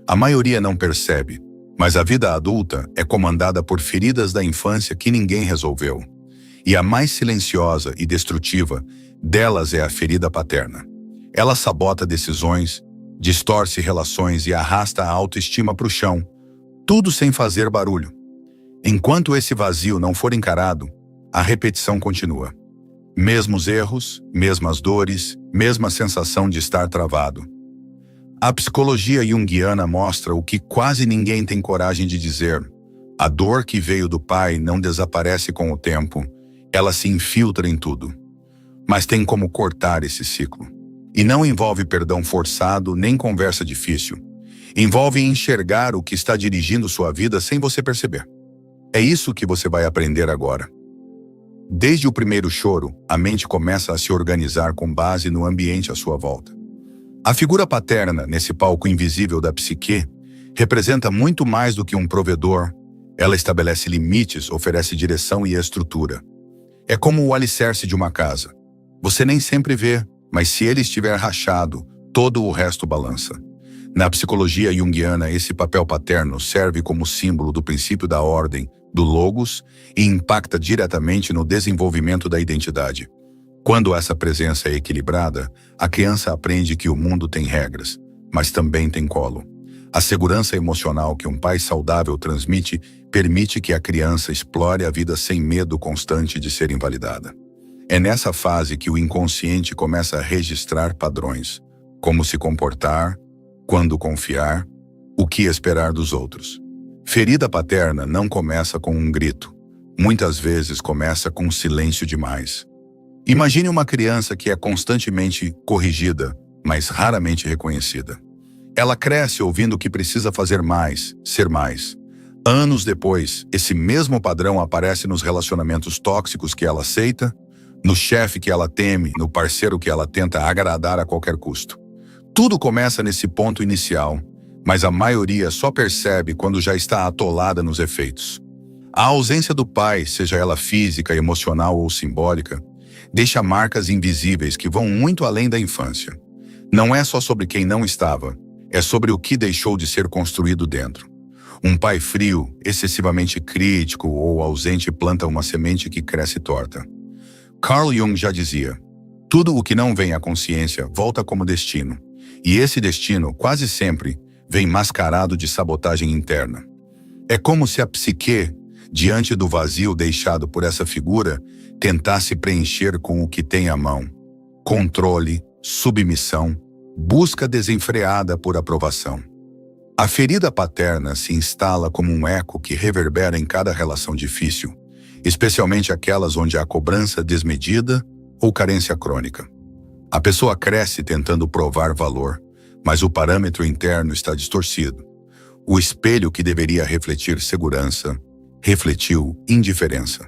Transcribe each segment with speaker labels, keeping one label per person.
Speaker 1: A maioria não percebe, mas a vida adulta é comandada por feridas da infância que ninguém resolveu. E a mais silenciosa e destrutiva delas é a ferida paterna. Ela sabota decisões, distorce relações e arrasta a autoestima para o chão, tudo sem fazer barulho. Enquanto esse vazio não for encarado, a repetição continua. Mesmos erros, mesmas dores, mesma sensação de estar travado. A psicologia junguiana mostra o que quase ninguém tem coragem de dizer. A dor que veio do pai não desaparece com o tempo, ela se infiltra em tudo. Mas tem como cortar esse ciclo. E não envolve perdão forçado nem conversa difícil. Envolve enxergar o que está dirigindo sua vida sem você perceber. É isso que você vai aprender agora. Desde o primeiro choro, a mente começa a se organizar com base no ambiente à sua volta. A figura paterna, nesse palco invisível da psique, representa muito mais do que um provedor. Ela estabelece limites, oferece direção e estrutura. É como o alicerce de uma casa. Você nem sempre vê, mas se ele estiver rachado, todo o resto balança. Na psicologia junguiana, esse papel paterno serve como símbolo do princípio da ordem, do logos, e impacta diretamente no desenvolvimento da identidade. Quando essa presença é equilibrada, a criança aprende que o mundo tem regras, mas também tem colo. A segurança emocional que um pai saudável transmite permite que a criança explore a vida sem medo constante de ser invalidada. É nessa fase que o inconsciente começa a registrar padrões, como se comportar, quando confiar, o que esperar dos outros. Ferida paterna não começa com um grito. Muitas vezes começa com silêncio demais. Imagine uma criança que é constantemente corrigida, mas raramente reconhecida. Ela cresce ouvindo que precisa fazer mais, ser mais. Anos depois, esse mesmo padrão aparece nos relacionamentos tóxicos que ela aceita, no chefe que ela teme, no parceiro que ela tenta agradar a qualquer custo. Tudo começa nesse ponto inicial, mas a maioria só percebe quando já está atolada nos efeitos. A ausência do pai, seja ela física, emocional ou simbólica, deixa marcas invisíveis que vão muito além da infância. Não é só sobre quem não estava, é sobre o que deixou de ser construído dentro. Um pai frio, excessivamente crítico ou ausente planta uma semente que cresce torta. Carl Jung já dizia, tudo o que não vem à consciência volta como destino. E esse destino, quase sempre, vem mascarado de sabotagem interna. É como se a psique, diante do vazio deixado por essa figura, tentasse preencher com o que tem à mão. Controle, submissão, busca desenfreada por aprovação. A ferida paterna se instala como um eco que reverbera em cada relação difícil, especialmente aquelas onde há cobrança desmedida ou carência crônica. A pessoa cresce tentando provar valor, mas o parâmetro interno está distorcido. O espelho que deveria refletir segurança, refletiu indiferença.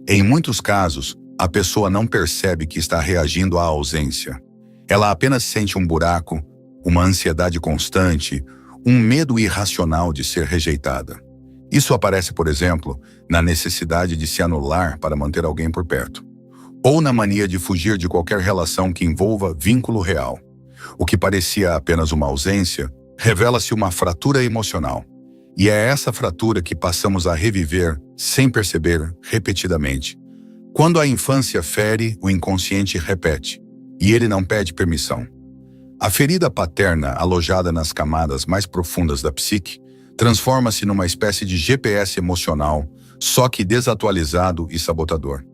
Speaker 1: Em muitos casos, a pessoa não percebe que está reagindo à ausência. Ela apenas sente um buraco, uma ansiedade constante, um medo irracional de ser rejeitada. Isso aparece, por exemplo, na necessidade de se anular para manter alguém por perto, ou na mania de fugir de qualquer relação que envolva vínculo real. O que parecia apenas uma ausência, revela-se uma fratura emocional. E é essa fratura que passamos a reviver, sem perceber, repetidamente. Quando a infância fere, o inconsciente repete, e ele não pede permissão. A ferida paterna, alojada nas camadas mais profundas da psique, transforma-se numa espécie de GPS emocional, só que desatualizado e sabotador.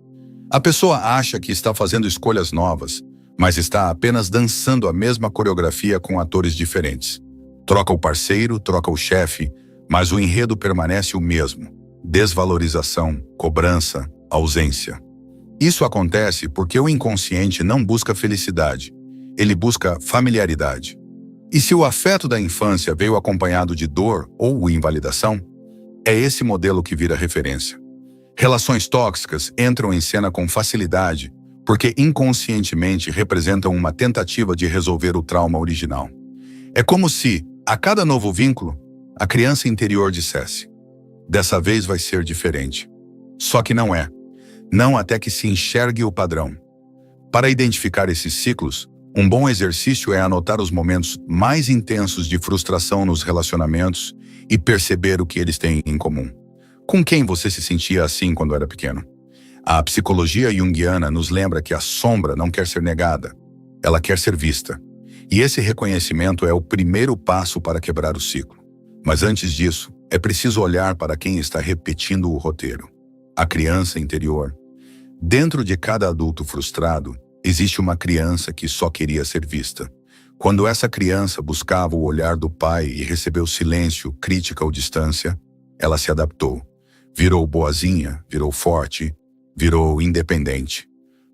Speaker 1: A pessoa acha que está fazendo escolhas novas, mas está apenas dançando a mesma coreografia com atores diferentes. Troca o parceiro, troca o chefe, mas o enredo permanece o mesmo. Desvalorização, cobrança, ausência. Isso acontece porque o inconsciente não busca felicidade, ele busca familiaridade. E se o afeto da infância veio acompanhado de dor ou invalidação, é esse modelo que vira referência. Relações tóxicas entram em cena com facilidade porque inconscientemente representam uma tentativa de resolver o trauma original. É como se, a cada novo vínculo, a criança interior dissesse: dessa vez vai ser diferente. Só que não é. Não até que se enxergue o padrão. Para identificar esses ciclos, Um bom exercício é anotar os momentos mais intensos de frustração nos relacionamentos e perceber o que eles têm em comum. Com quem você se sentia assim quando era pequeno? A psicologia junguiana nos lembra que a sombra não quer ser negada, ela quer ser vista. E esse reconhecimento é o primeiro passo para quebrar o ciclo. Mas antes disso, é preciso olhar para quem está repetindo o roteiro. A criança interior. Dentro de cada adulto frustrado, existe uma criança que só queria ser vista. Quando essa criança buscava o olhar do pai e recebeu silêncio, crítica ou distância, ela se adaptou. Virou boazinha, virou forte, virou independente.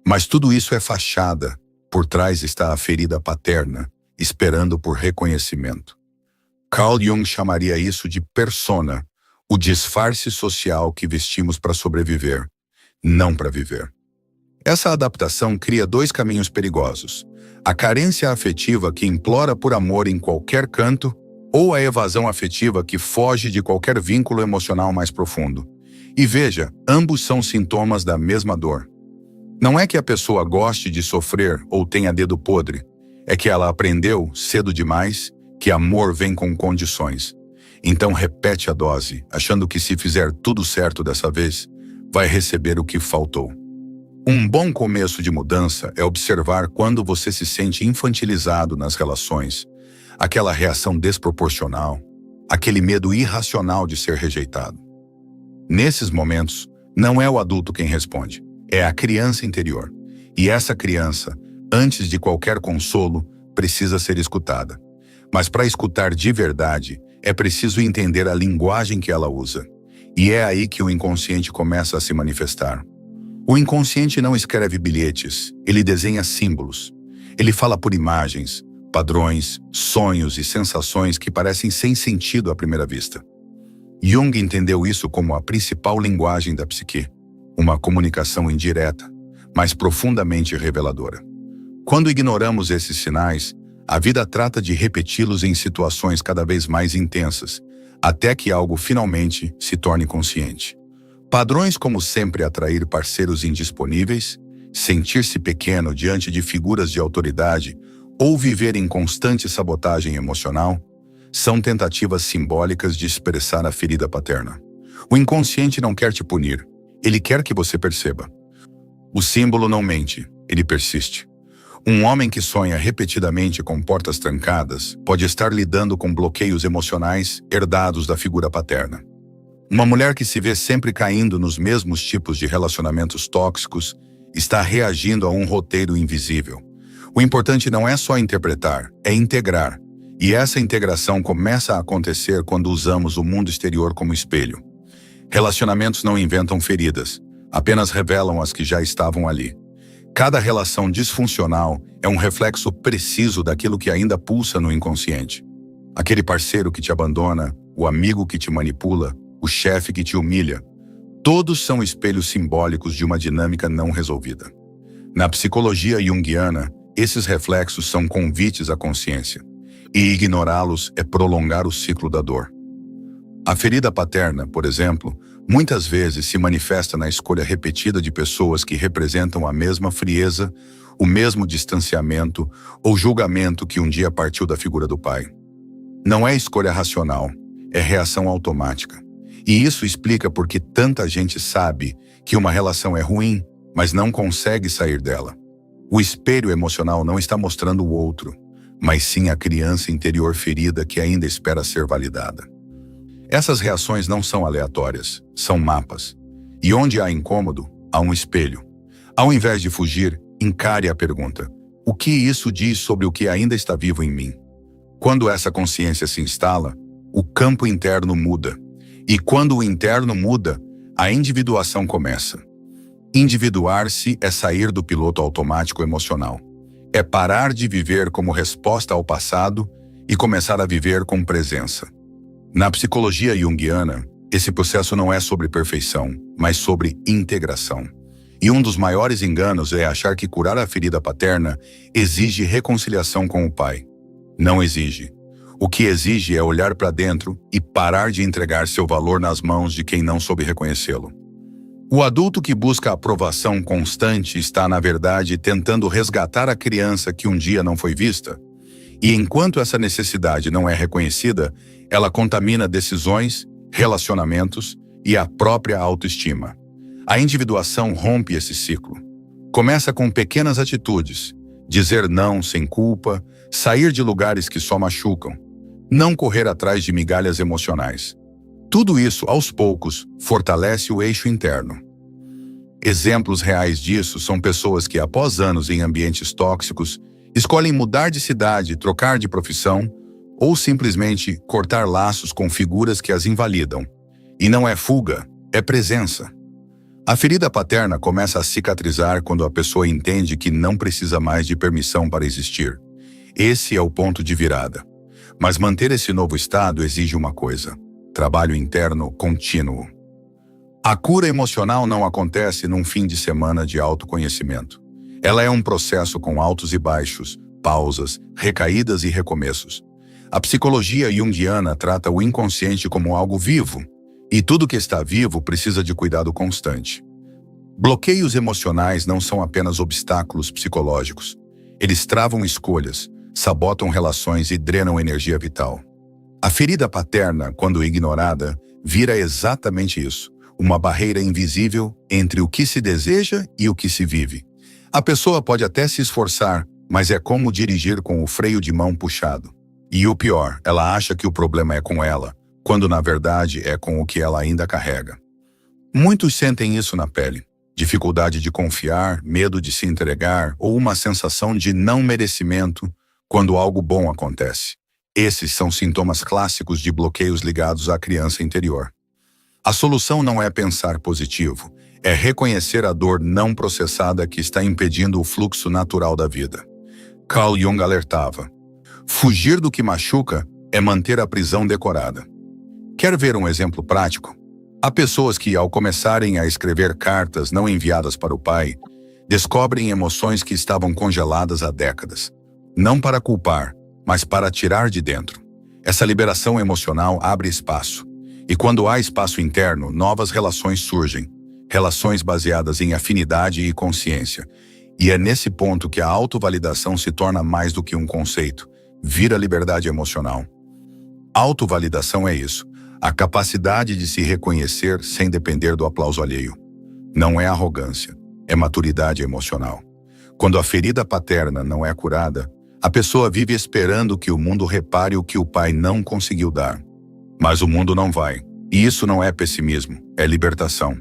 Speaker 1: Mas tudo isso é fachada. Por trás está a ferida paterna, esperando por reconhecimento. Carl Jung chamaria isso de persona, o disfarce social que vestimos para sobreviver, não para viver. Essa adaptação cria dois caminhos perigosos: a carência afetiva que implora por amor em qualquer canto, ou a evasão afetiva que foge de qualquer vínculo emocional mais profundo. E veja, ambos são sintomas da mesma dor. Não é que a pessoa goste de sofrer ou tenha dedo podre, é que ela aprendeu, cedo demais, que amor vem com condições. Então repete a dose, achando que se fizer tudo certo dessa vez, vai receber o que faltou. Um bom começo de mudança é observar quando você se sente infantilizado nas relações, aquela reação desproporcional, aquele medo irracional de ser rejeitado. Nesses momentos, não é o adulto quem responde, é a criança interior. E essa criança, antes de qualquer consolo, precisa ser escutada. Mas para escutar de verdade, é preciso entender a linguagem que ela usa. E é aí que o inconsciente começa a se manifestar. O inconsciente não escreve bilhetes, ele desenha símbolos. Ele fala por imagens, padrões, sonhos e sensações que parecem sem sentido à primeira vista. Jung entendeu isso como a principal linguagem da psique, uma comunicação indireta, mas profundamente reveladora. Quando ignoramos esses sinais, a vida trata de repeti-los em situações cada vez mais intensas, até que algo finalmente se torne consciente. Padrões como sempre atrair parceiros indisponíveis, sentir-se pequeno diante de figuras de autoridade ou viver em constante sabotagem emocional, são tentativas simbólicas de expressar a ferida paterna. O inconsciente não quer te punir, ele quer que você perceba. O símbolo não mente, ele persiste. Um homem que sonha repetidamente com portas trancadas pode estar lidando com bloqueios emocionais herdados da figura paterna. Uma mulher que se vê sempre caindo nos mesmos tipos de relacionamentos tóxicos está reagindo a um roteiro invisível. O importante não é só interpretar, é integrar. E essa integração começa a acontecer quando usamos o mundo exterior como espelho. Relacionamentos não inventam feridas, apenas revelam as que já estavam ali. Cada relação disfuncional é um reflexo preciso daquilo que ainda pulsa no inconsciente. Aquele parceiro que te abandona, o amigo que te manipula, o chefe que te humilha, todos são espelhos simbólicos de uma dinâmica não resolvida. Na psicologia junguiana, esses reflexos são convites à consciência, e ignorá-los é prolongar o ciclo da dor. A ferida paterna, por exemplo, muitas vezes se manifesta na escolha repetida de pessoas que representam a mesma frieza, o mesmo distanciamento ou julgamento que um dia partiu da figura do pai. Não é escolha racional, é reação automática. E isso explica por que tanta gente sabe que uma relação é ruim, mas não consegue sair dela. O espelho emocional não está mostrando o outro, mas sim a criança interior ferida que ainda espera ser validada. Essas reações não são aleatórias, são mapas. E onde há incômodo, há um espelho. Ao invés de fugir, encare a pergunta: o que isso diz sobre o que ainda está vivo em mim? Quando essa consciência se instala, o campo interno muda. E quando o interno muda, a individuação começa. Individuar-se é sair do piloto automático emocional. É parar de viver como resposta ao passado e começar a viver com presença. Na psicologia junguiana, esse processo não é sobre perfeição, mas sobre integração. E um dos maiores enganos é achar que curar a ferida paterna exige reconciliação com o pai. Não exige. O que exige é olhar para dentro e parar de entregar seu valor nas mãos de quem não soube reconhecê-lo. O adulto que busca aprovação constante está, na verdade, tentando resgatar a criança que um dia não foi vista. E enquanto essa necessidade não é reconhecida, ela contamina decisões, relacionamentos e a própria autoestima. A individuação rompe esse ciclo. Começa com pequenas atitudes: dizer não sem culpa, sair de lugares que só machucam, não correr atrás de migalhas emocionais. Tudo isso, aos poucos, fortalece o eixo interno. Exemplos reais disso são pessoas que, após anos em ambientes tóxicos, escolhem mudar de cidade, trocar de profissão ou simplesmente cortar laços com figuras que as invalidam. E não é fuga, é presença. A ferida paterna começa a cicatrizar quando a pessoa entende que não precisa mais de permissão para existir. Esse é o ponto de virada. Mas manter esse novo estado exige uma coisa: trabalho interno contínuo. A cura emocional não acontece num fim de semana de autoconhecimento. Ela é um processo com altos e baixos, pausas, recaídas e recomeços. A psicologia junguiana trata o inconsciente como algo vivo, e tudo que está vivo precisa de cuidado constante. Bloqueios emocionais não são apenas obstáculos psicológicos. Eles travam escolhas, sabotam relações e drenam energia vital. A ferida paterna, quando ignorada, vira exatamente isso: uma barreira invisível entre o que se deseja e o que se vive. A pessoa pode até se esforçar, mas é como dirigir com o freio de mão puxado. E o pior, ela acha que o problema é com ela, quando na verdade é com o que ela ainda carrega. Muitos sentem isso na pele: dificuldade de confiar, medo de se entregar ou uma sensação de não merecimento quando algo bom acontece. Esses são sintomas clássicos de bloqueios ligados à criança interior. A solução não é pensar positivo, é reconhecer a dor não processada que está impedindo o fluxo natural da vida. Carl Jung alertava: fugir do que machuca é manter a prisão decorada. Quer ver um exemplo prático? Há pessoas que, ao começarem a escrever cartas não enviadas para o pai, descobrem emoções que estavam congeladas há décadas. Não para culpar, mas para tirar de dentro. Essa liberação emocional abre espaço. E quando há espaço interno, novas relações surgem. Relações baseadas em afinidade e consciência. E é nesse ponto que a autovalidação se torna mais do que um conceito. Vira liberdade emocional. Autovalidação é isso: a capacidade de se reconhecer sem depender do aplauso alheio. Não é arrogância, é maturidade emocional. Quando a ferida paterna não é curada, a pessoa vive esperando que o mundo repare o que o pai não conseguiu dar. Mas o mundo não vai. E isso não é pessimismo, é libertação.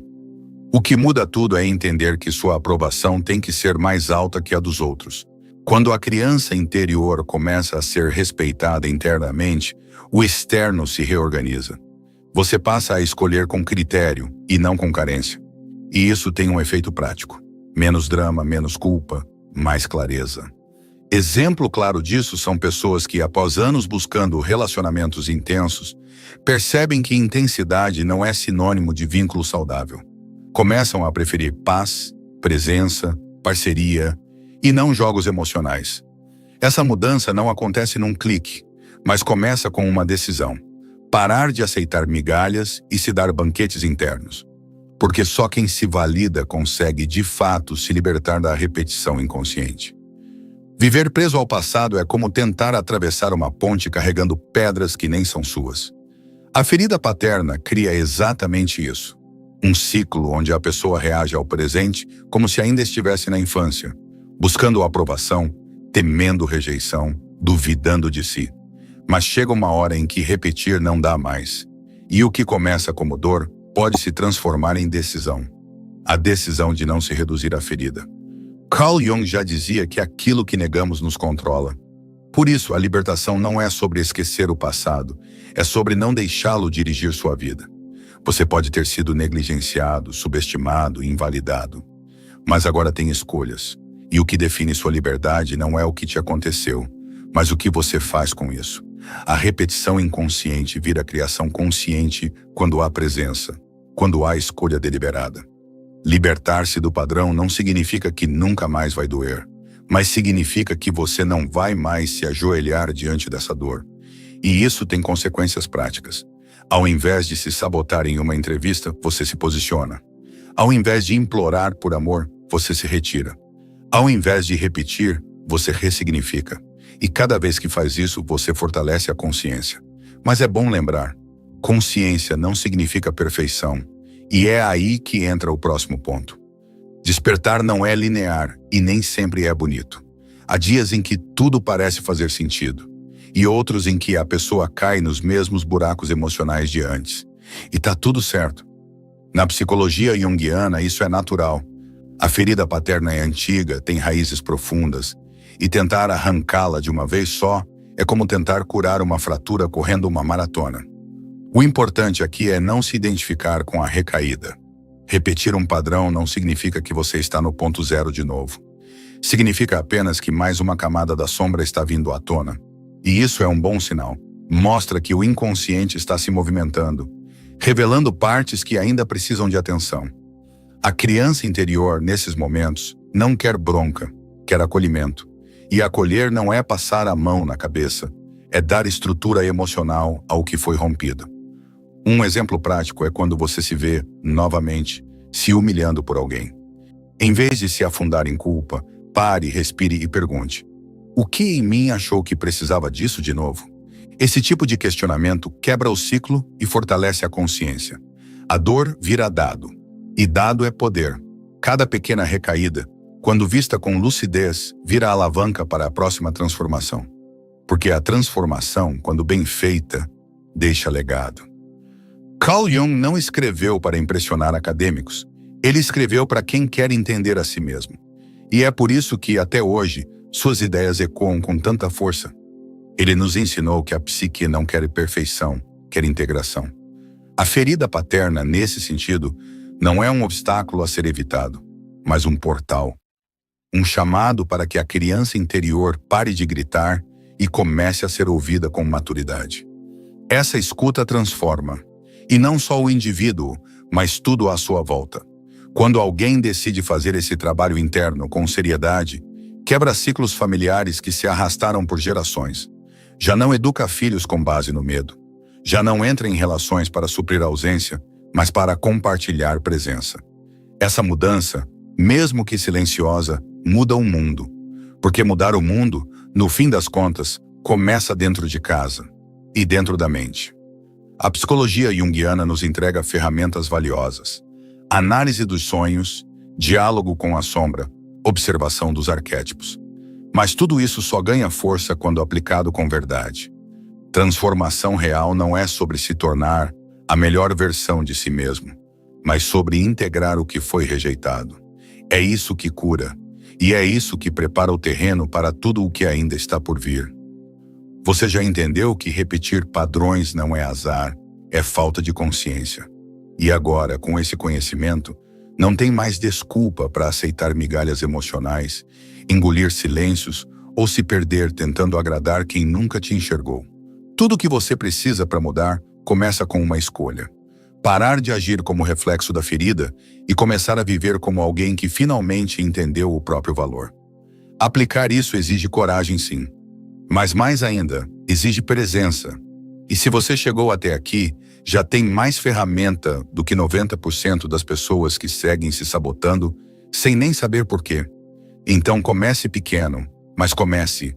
Speaker 1: O que muda tudo é entender que sua aprovação tem que ser mais alta que a dos outros. Quando a criança interior começa a ser respeitada internamente, o externo se reorganiza. Você passa a escolher com critério e não com carência. E isso tem um efeito prático: menos drama, menos culpa, mais clareza. Exemplo claro disso são pessoas que, após anos buscando relacionamentos intensos, percebem que intensidade não é sinônimo de vínculo saudável. Começam a preferir paz, presença, parceria e não jogos emocionais. Essa mudança não acontece num clique, mas começa com uma decisão: parar de aceitar migalhas e se dar banquetes internos. Porque só quem se valida consegue, de fato, se libertar da repetição inconsciente. Viver preso ao passado é como tentar atravessar uma ponte carregando pedras que nem são suas. A ferida paterna cria exatamente isso: um ciclo onde a pessoa reage ao presente como se ainda estivesse na infância, buscando aprovação, temendo rejeição, duvidando de si. Mas chega uma hora em que repetir não dá mais. E o que começa como dor pode se transformar em decisão. A decisão de não se reduzir à ferida. Carl Jung já dizia que aquilo que negamos nos controla. Por isso, a libertação não é sobre esquecer o passado, é sobre não deixá-lo dirigir sua vida. Você pode ter sido negligenciado, subestimado, invalidado. Mas agora tem escolhas. E o que define sua liberdade não é o que te aconteceu, mas o que você faz com isso. A repetição inconsciente vira criação consciente quando há presença, quando há escolha deliberada. Libertar-se do padrão não significa que nunca mais vai doer, mas significa que você não vai mais se ajoelhar diante dessa dor. E isso tem consequências práticas. Ao invés de se sabotar em uma entrevista, você se posiciona. Ao invés de implorar por amor, você se retira. Ao invés de repetir, você ressignifica. E cada vez que faz isso, você fortalece a consciência. Mas é bom lembrar, consciência não significa perfeição. E é aí que entra o próximo ponto. Despertar não é linear e nem sempre é bonito. Há dias em que tudo parece fazer sentido. E outros em que a pessoa cai nos mesmos buracos emocionais de antes. E tá tudo certo. Na psicologia junguiana, isso é natural. A ferida paterna é antiga, tem raízes profundas, e tentar arrancá-la de uma vez só é como tentar curar uma fratura correndo uma maratona. O importante aqui é não se identificar com a recaída. Repetir um padrão não significa que você está no ponto zero de novo. Significa apenas que mais uma camada da sombra está vindo à tona. E isso é um bom sinal. Mostra que o inconsciente está se movimentando, revelando partes que ainda precisam de atenção. A criança interior, nesses momentos, não quer bronca, quer acolhimento. E acolher não é passar a mão na cabeça, é dar estrutura emocional ao que foi rompido. Um exemplo prático é quando você se vê, novamente, se humilhando por alguém. Em vez de se afundar em culpa, pare, respire e pergunte: o que em mim achou que precisava disso de novo? Esse tipo de questionamento quebra o ciclo e fortalece a consciência. A dor vira dado. E dado é poder. Cada pequena recaída, quando vista com lucidez, vira alavanca para a próxima transformação. Porque a transformação, quando bem feita, deixa legado. Carl Jung não escreveu para impressionar acadêmicos. Ele escreveu para quem quer entender a si mesmo. E é por isso que, até hoje, suas ideias ecoam com tanta força. Ele nos ensinou que a psique não quer perfeição, quer integração. A ferida paterna, nesse sentido, não é um obstáculo a ser evitado, mas um portal. Um chamado para que a criança interior pare de gritar e comece a ser ouvida com maturidade. Essa escuta transforma, e não só o indivíduo, mas tudo à sua volta. Quando alguém decide fazer esse trabalho interno com seriedade, quebra ciclos familiares que se arrastaram por gerações. Já não educa filhos com base no medo. Já não entra em relações para suprir a ausência, mas para compartilhar presença. Essa mudança, mesmo que silenciosa, muda o mundo. Porque mudar o mundo, no fim das contas, começa dentro de casa e dentro da mente. A psicologia junguiana nos entrega ferramentas valiosas. Análise dos sonhos, diálogo com a sombra, observação dos arquétipos. Mas tudo isso só ganha força quando aplicado com verdade. Transformação real não é sobre se tornar a melhor versão de si mesmo, mas sobre integrar o que foi rejeitado. É isso que cura, e é isso que prepara o terreno para tudo o que ainda está por vir. Você já entendeu que repetir padrões não é azar, é falta de consciência. E agora, com esse conhecimento, não tem mais desculpa para aceitar migalhas emocionais, engolir silêncios ou se perder tentando agradar quem nunca te enxergou. Tudo o que você precisa para mudar começa com uma escolha. Parar de agir como reflexo da ferida e começar a viver como alguém que finalmente entendeu o próprio valor. Aplicar isso exige coragem, sim. Mas mais ainda, exige presença. E se você chegou até aqui, já tem mais ferramenta do que 90% das pessoas que seguem se sabotando sem nem saber por quê. Então comece pequeno, mas comece